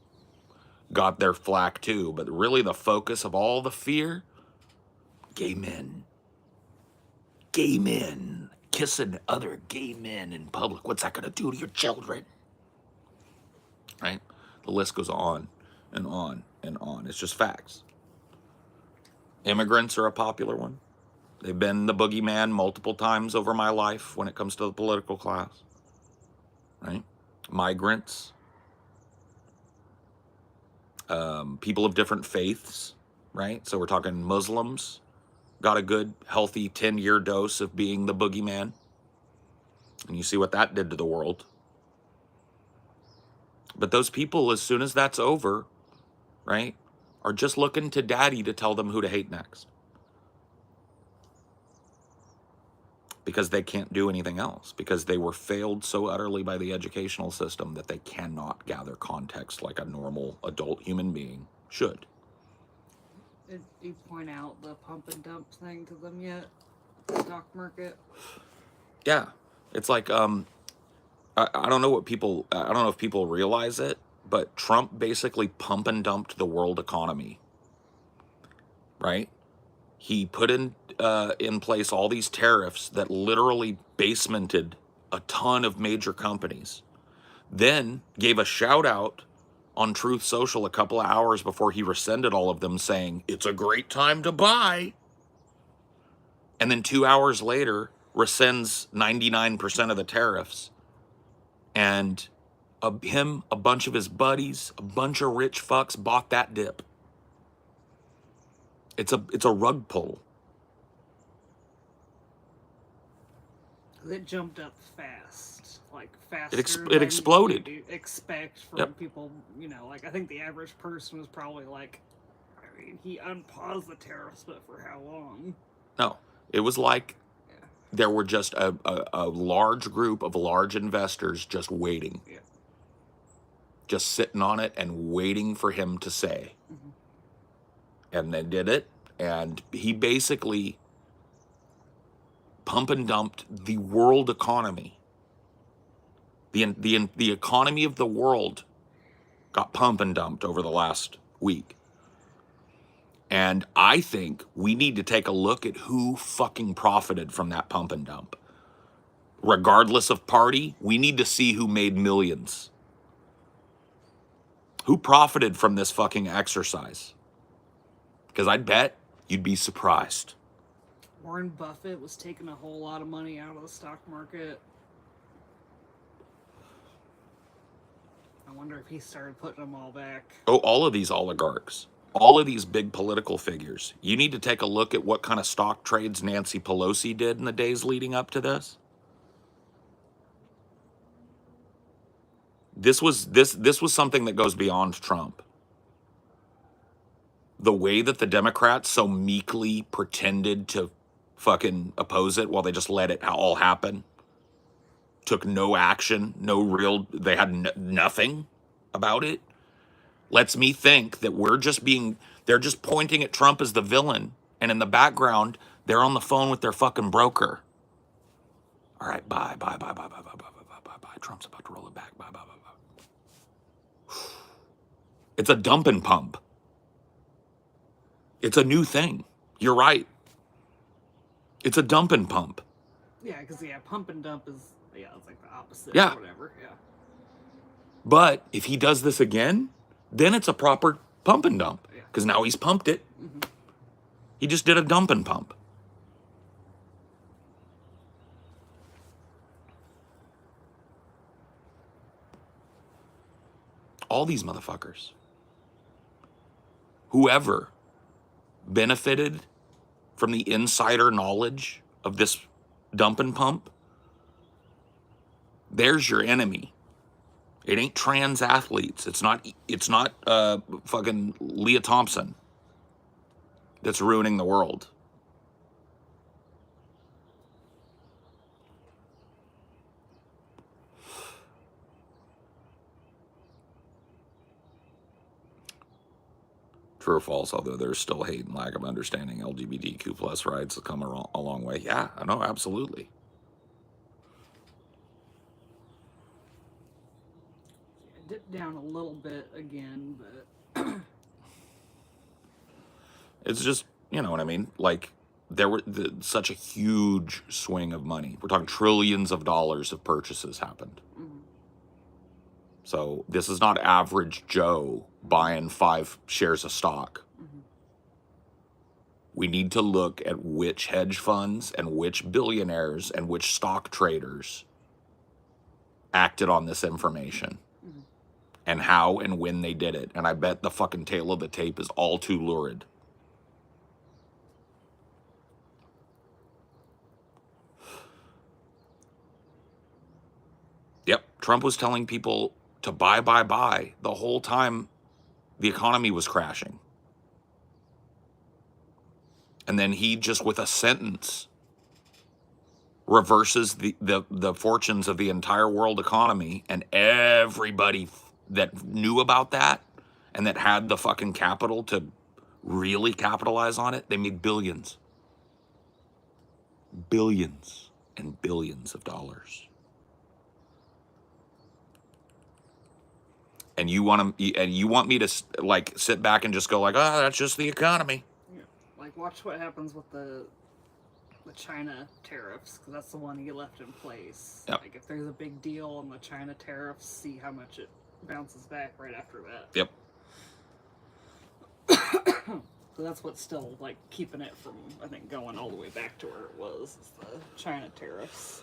got their flack too, but really the focus of all the fear, gay men. Gay men. Kissing other gay men in public. What's that going to do to your children? Right? The list goes on and on and on. It's just facts. Immigrants are a popular one. They've been the boogeyman multiple times over my life when it comes to the political class. Right? Migrants. People of different faiths. Right? So we're talking Muslims. Got a good, healthy 10-year dose of being the boogeyman. And you see what that did to the world. But those people, as soon as that's over, right, are just looking to daddy to tell them who to hate next. because they can't do anything else, because they were failed so utterly by the educational system that they cannot gather context like a normal adult human being should. Did you point out the pump and dump thing to them yet? Stock market? Yeah. It's like, I don't know what people, I don't know if people realize it, but Trump basically pump and dumped the world economy, right? He put in place all these tariffs that literally basemented a ton of major companies. Then gave a shout out on Truth Social a couple of hours before he rescinded all of them, saying it's a great time to buy. And then 2 hours later rescinds 99% of the tariffs. And him, a bunch of his buddies, a bunch of rich fucks bought that dip. It's a rug pull. It jumped up fast, like It faster exploded. you expect from Yep. people. You know, like I think the average person was probably like, I mean, he unpaused the tariffs, but for how long? No, it was like Yeah, there were just a large group of large investors just waiting, yeah. just sitting on it and waiting for him to say. Mhm. And they did it. And he basically pump and dumped the world economy. The economy of the world got pump and dumped over the last week. And I think we need to take a look at who fucking profited from that pump and dump. Regardless of party, we need to see who made millions. Who profited from this fucking exercise? Because I'd bet you'd be surprised. Warren Buffett was taking a whole lot of money out of the stock market. I wonder if he started putting them all back. Oh, all of these oligarchs, all of these big political figures. You need to take a look at what kind of stock trades Nancy Pelosi did in the days leading up to this. This was something that goes beyond Trump. The way that the Democrats so meekly pretended to fucking oppose it while they just let it all happen, took no action, no real, they had nothing about it, lets me think that they're just pointing at Trump as the villain, and in the background they're on the phone with their fucking broker. All right, bye. Trump's about to roll it back. Bye. It's a dump and pump. It's a new thing. You're right. It's a dump and pump. Yeah, because pump and dump is it's like the opposite. Yeah. Or whatever. Yeah. But if he does this again, then it's a proper pump and dump. Yeah. Because now he's pumped it. Mm-hmm. He just did a dump and pump. All these motherfuckers. Whoever benefited from the insider knowledge of this dump and pump, there's your enemy. It ain't trans athletes. It's not fucking Leah Thompson that's ruining the world. True or false, although there's still hate and lack of understanding, LGBTQ plus rights have come a long way. Yeah, I know, absolutely. It dipped down a little bit again, but It's just, you know what I mean? Like, there were such a huge swing of money. We're talking trillions of dollars of purchases happened. mm-hmm. So this is not average Joe buying 5 shares of stock. Mm-hmm. We need to look at which hedge funds and which billionaires and which stock traders acted on this information, Mm-hmm. and how and when they did it. And I bet the fucking tail of the tape is all too lurid. Yep, Trump was telling people to buy the whole time the economy was crashing. And then he just, with a sentence, reverses the fortunes of the entire world economy, and everybody that knew about that and that had the fucking capital to really capitalize on it, they made billions, billions and billions of dollars. And you want me to like sit back and just go like, oh, that's just the economy. Yeah. Like, watch what happens with the China tariffs, because that's the one he left in place. Yep. Like, if there's a big deal on the China tariffs, see how much it bounces back right after that. Yep. So that's what's still, like, keeping it from, I think, going all the way back to where it was, is the China tariffs.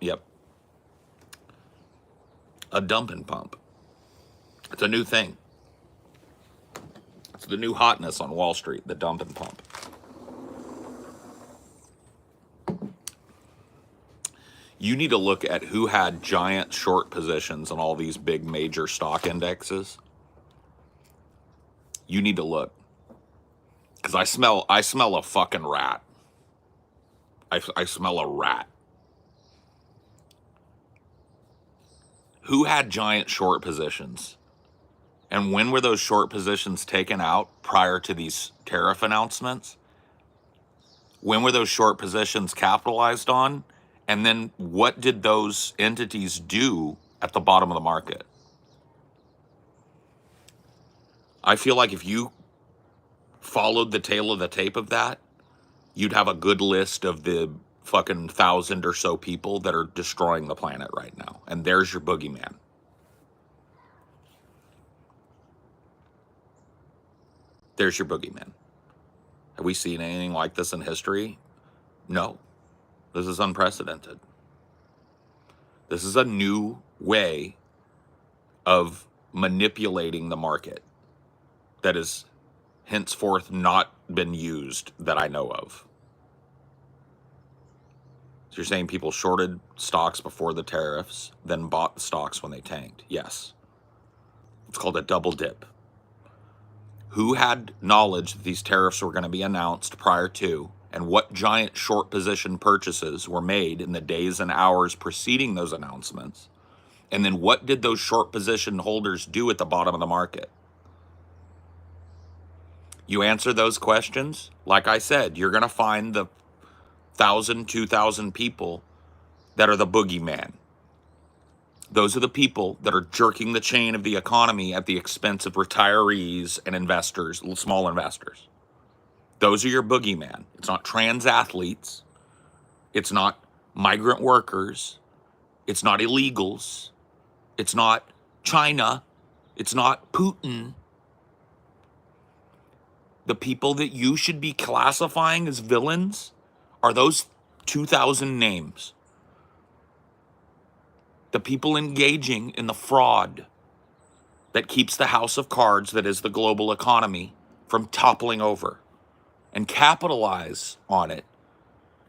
Yep. A dumping pump. It's a new thing. It's the new hotness on Wall Street, the dumping pump. You need to look at who had giant short positions on all these big major stock indexes. You need to look. Because I smell a fucking rat. I smell a rat. Who had giant short positions? And when were those short positions taken out prior to these tariff announcements? When were those short positions capitalized on? And then what did those entities do at the bottom of the market? I feel like if you followed the tail of the tape of that, you'd have a good list of the fucking 1,000 or so people that are destroying the planet right now. And there's your boogeyman. There's your boogeyman. Have we seen anything like this in history? No. This is unprecedented. This is a new way of manipulating the market that has henceforth not been used that I know of. So you're saying people shorted stocks before the tariffs, then bought the stocks when they tanked? Yes. It's called a double dip. Who had knowledge that these tariffs were going to be announced prior to, and what giant short position purchases were made in the days and hours preceding those announcements? And then what did those short position holders do at the bottom of the market? You answer those questions, like I said, you're going to find the 1,000, 2,000 people that are the boogeyman. Those are the people that are jerking the chain of the economy at the expense of retirees and investors, small investors. Those are your boogeyman. It's not trans athletes. It's not migrant workers. It's not illegals. It's not China. It's not Putin. The people that you should be classifying as villains are those 2,000 names. The people engaging in the fraud that keeps the house of cards that is the global economy from toppling over, and capitalize on it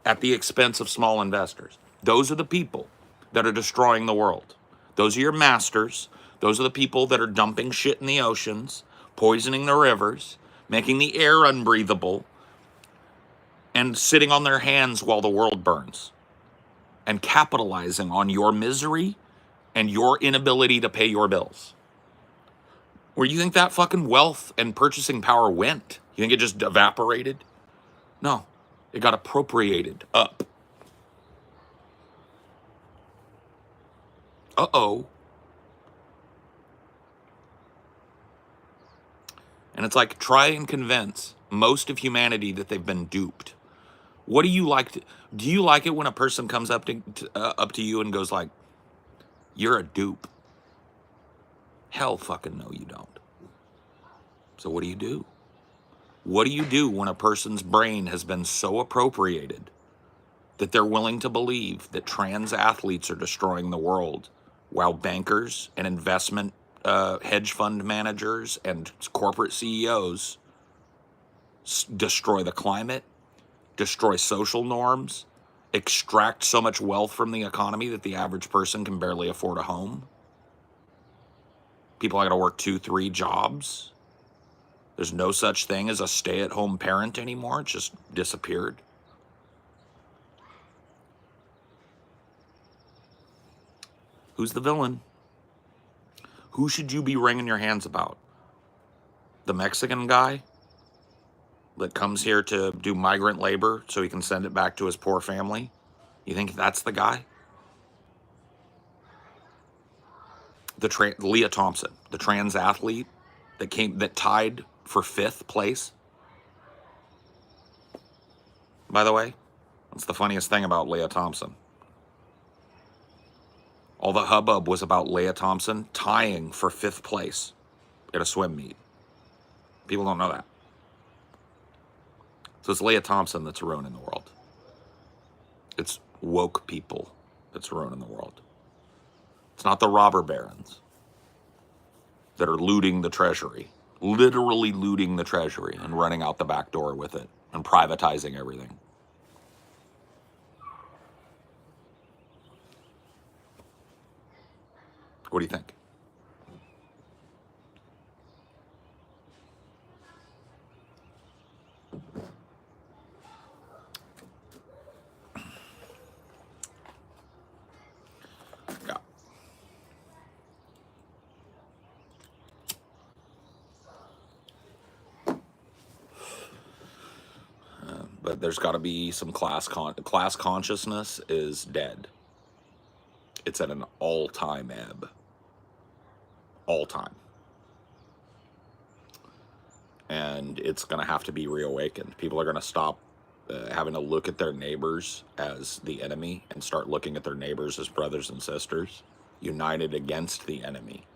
at the expense of small investors. Those are the people that are destroying the world. Those are your masters. Those are the people that are dumping shit in the oceans, poisoning the rivers, making the air unbreathable, and sitting on their hands while the world burns, and capitalizing on your misery and your inability to pay your bills. Where you think that fucking wealth and purchasing power went? You think it just evaporated? No, it got appropriated up. Uh-oh. And it's like, try and convince most of humanity that they've been duped. What do you like? Do you like it when a person comes up to you and goes like, "You're a dupe"? Hell fucking no, you don't. So what do you do? What do you do when a person's brain has been so appropriated that they're willing to believe that trans athletes are destroying the world, while bankers and investment hedge fund managers and corporate CEOs destroy the climate, destroy social norms, extract so much wealth from the economy that the average person can barely afford a home? People got to work 2, 3 jobs. There's no such thing as a stay-at-home parent anymore. It just disappeared. Who's the villain? Who should you be wringing your hands about? The Mexican guy that comes here to do migrant labor so he can send it back to his poor family? You think that's the guy? Leah Thompson, the trans athlete that tied for 5th place. By the way, that's the funniest thing about Leah Thompson. All the hubbub was about Leah Thompson tying for 5th place at a swim meet. People don't know that. So it's Leah Thompson that's ruining the world. It's woke people that's ruining the world. It's not the robber barons that are looting the treasury, literally looting the treasury and running out the back door with it and privatizing everything. What do you think? Yeah. But there's got to be some class consciousness is dead. It's at an all-time ebb. All time. And it's going to have to be reawakened. People are going to stop having to look at their neighbors as the enemy and start looking at their neighbors as brothers and sisters, united against the enemy.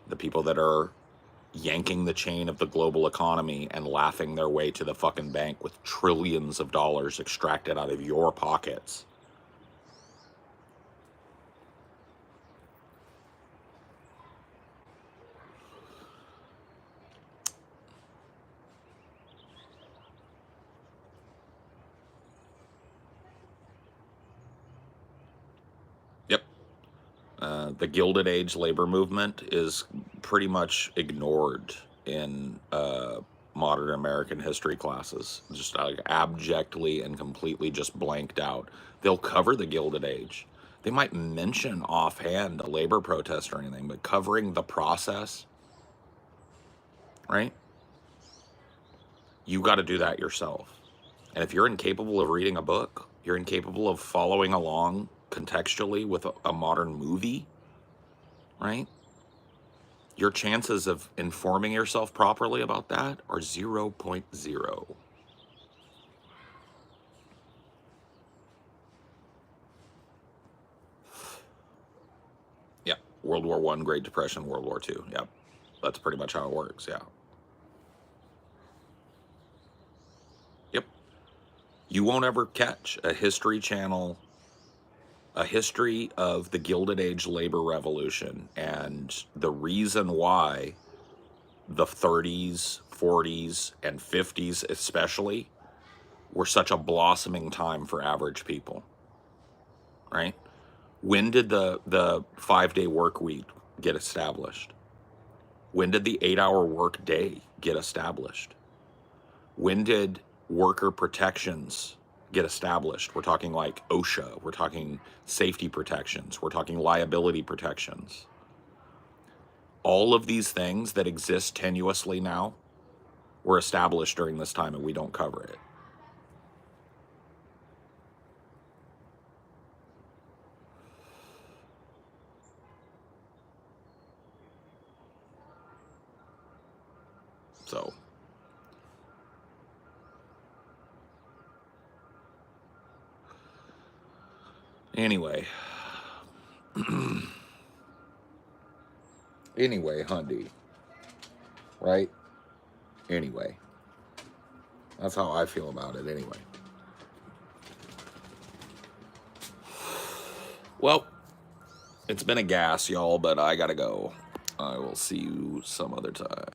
The people that are yanking the chain of the global economy and laughing their way to the fucking bank with trillions of dollars extracted out of your pockets. Yep. The Gilded Age labor movement is pretty much ignored in modern American history classes, just abjectly and completely just blanked out. They'll cover the Gilded Age. They might mention offhand a labor protest or anything, but covering the process, right? You got to do that yourself. And if you're incapable of reading a book, you're incapable of following along contextually with a modern movie, right? Your chances of informing yourself properly about that are 0.0. Yeah, World War I, Great Depression, World War II. Yeah, that's pretty much how it works, yeah. Yep. You won't ever catch a History Channel, a history of the Gilded Age labor revolution and the reason why the 30s, 40s, and 50s especially were such a blossoming time for average people, right? When did the 5-day work week get established? When did the 8-hour work day get established? When did worker protections get established? We're talking like OSHA, we're talking safety protections, we're talking liability protections. All of these things that exist tenuously now were established during this time, and we don't cover it. So anyway, Hundy, right? Anyway, that's how I feel about it anyway. Well, it's been a gas, y'all, but I gotta go. I will see you some other time.